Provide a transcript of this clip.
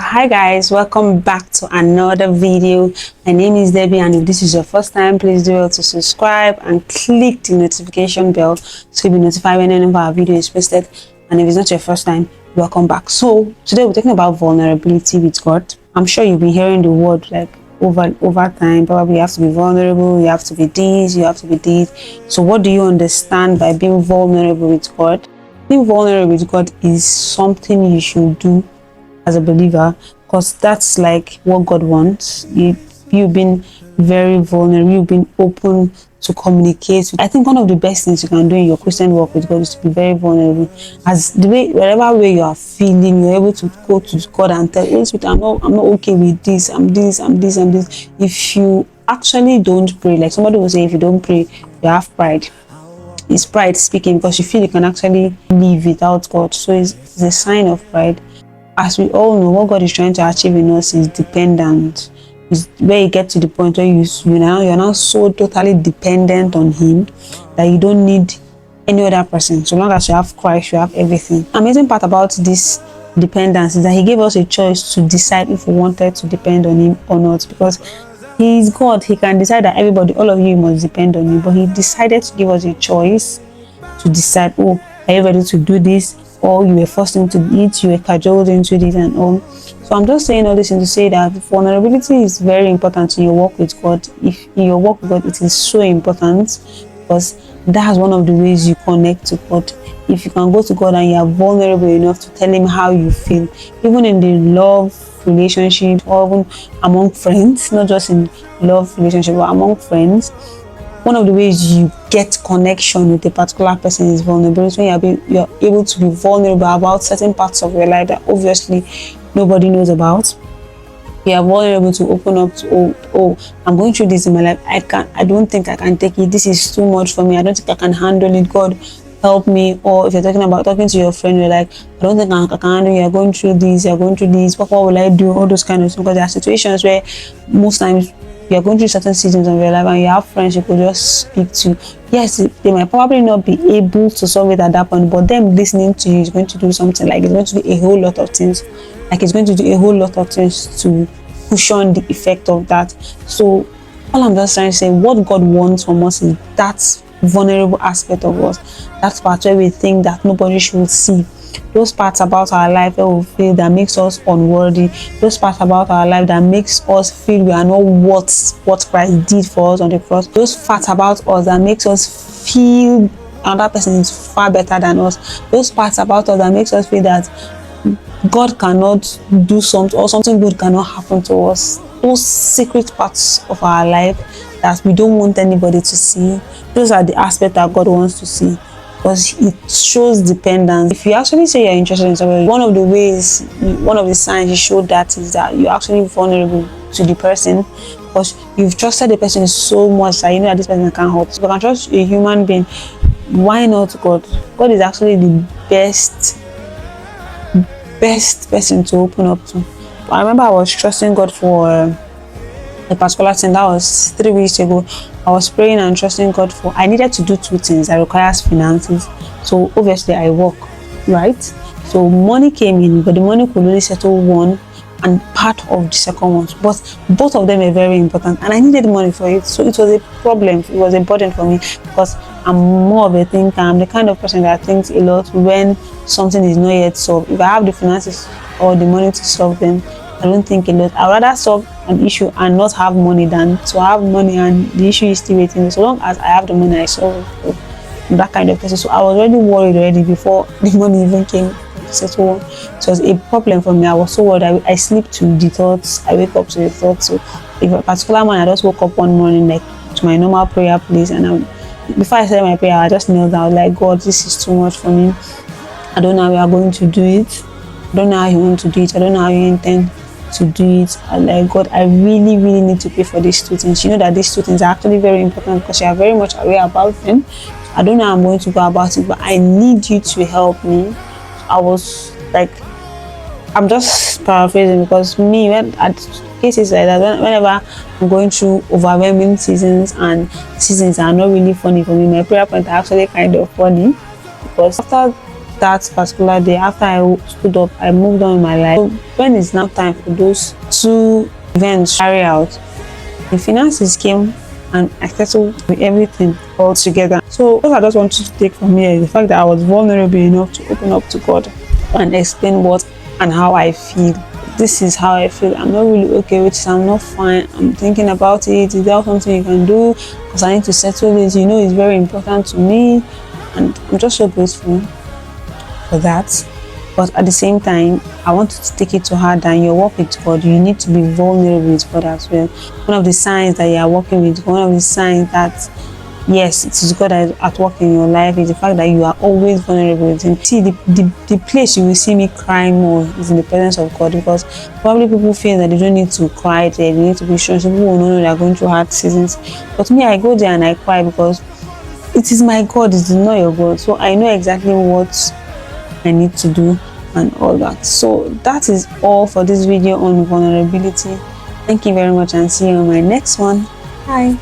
Hi guys, welcome back to another video. My name is Debbie, and if this is your first time, please do well to subscribe and click the notification bell so you'll be notified when any of our video is posted. And if it's not your first time, welcome back. So today we're talking about vulnerability with God. I'm sure you've been hearing the word like over time. Probably you have to be vulnerable, you have to be this, you have to be this. So what do you understand by being vulnerable with God? Being vulnerable with God is something you should do as a believer, because that's like what God wants. You've been very vulnerable, you've been open to communicate. I think one of the best things you can do in your Christian walk with God is to be very vulnerable. As the way, whatever way you are feeling, you're able to go to God and tell, "Hey, sweet, I'm not okay with this, I'm this. If you actually don't pray, like somebody will say, if you don't pray, you have pride. It's pride speaking, because you feel you can actually live without God. So it's a sign of pride. As we all know, what God is trying to achieve in us is dependent. It's where you get to the point where you're now so totally dependent on Him that you don't need any other person. So long as you have Christ, you have everything. Amazing part about this dependence is that He gave us a choice to decide if we wanted to depend on Him or not, because He is God. He can decide that everybody, all of you, must depend on you. But He decided to give us a choice to decide, oh, are you ready to do this? Or you were forced into it, you were cajoled into this and all. So I'm just saying all this to say that vulnerability is very important in your walk with God. If in your walk with God, it is so important, because that's one of the ways you connect to God. If you can go to God and you are vulnerable enough to tell Him how you feel, even in the love relationship or even among friends, not just in love relationship, but among friends, one of the ways you get connection with a particular person is vulnerability. When you're able to be vulnerable about certain parts of your life that obviously nobody knows about. You are vulnerable to open up to, oh, I'm going through this in my life. I don't think I can take it. This is too much for me. I don't think I can handle it. God, help me. Or if you're talking to your friend, you're like, I don't think I can handle it. You're going through this. What will I do? All those kind of things. Because there are situations where most times you're going through certain seasons of your life and you have friends you could just speak to. Yes, they might probably not be able to solve it at that point, but them listening to you is going to do something. Like it's going to do a whole lot of things. Like it's going to do a whole lot of things to cushion the effect of that. So all I'm just trying to say, what God wants from us is that vulnerable aspect of us. That part where we think that nobody should see. Those parts about our life where we feel that makes us unworthy. Those parts about our life that makes us feel we are not worth what Christ did for us on the cross. Those parts about us that makes us feel another person is far better than us. Those parts about us that makes us feel that God cannot do something, or something good cannot happen to us. Those secret parts of our life that we don't want anybody to see, those are the aspects that God wants to see, because it shows dependence. If you actually say you're interested in somebody, one of the signs you show that is that you're actually vulnerable to the person, because you've trusted the person so much that you know that this person can't hurt. So you can trust a human being. Why not God? God is actually the best person to open up to. I remember I was trusting God for a particular thing. That was 3 weeks ago. I was praying and trusting God for, I needed to do 2 things that requires finances. So obviously I work, right? So money came in, but the money could only settle one and part of the second one. But both of them are very important, and I needed money for it. So it was a problem. It was a burden for me, because I'm more of a thinker. I'm the kind of person that thinks a lot when something is not yet solved. If I have the finances or the money to solve them, I don't think a lot. I'd rather solve an issue and not have money than to have money and the issue is still waiting. So long as I have the money, I solve it. I'm that kind of person. So I was already worried before the money even came to settle. So it was a problem for me. I was so worried. I sleep to the thoughts. I wake up to the thoughts. So if a particular morning, I just woke up one morning like to my normal prayer place, and before I said my prayer, I just knelt down. I was like, God, this is too much for me. I don't know how we are going to do it. I don't know how you want to do it. I don't know how you intend to do it. I like, God, I really need to pay for these 2 things. You know that these 2 things are actually very important, because you are very much aware about them. I don't know how I'm going to go about it, but I need you to help me. I was like, I'm just paraphrasing, because me, when at cases like that, whenever I'm going through overwhelming seasons and seasons are not really funny for me, my prayer points are actually kind of funny, because after that particular day, after I stood up, I moved on in my life. So when it's now time for those two events to carry out, the finances came and I settled with everything all together. So what I just want you to take from here is the fact that I was vulnerable enough to open up to God and explain what and how I feel. This is how I feel. I'm not really okay with it. I'm not fine. I'm thinking about it. Is there something you can do? Because I need to settle it. You know, it's very important to me. And I'm just so grateful for that. But at the same time, I want you to take it to heart that in your work with God, you need to be vulnerable with God as well. One of the signs that you are working with, one of the signs that yes, it is God that is at work in your life is the fact that you are always vulnerable with Him. See, the place you will see me crying more is in the presence of God, because probably people feel that they don't need to cry there, they need to be sure. Some people will know they are going through hard seasons. But me, I go there and I cry because it is my God, it is not your God. So I know exactly what I need to do and all that. So that is all for this video on vulnerability. Thank you very much and see you on my next one. Bye.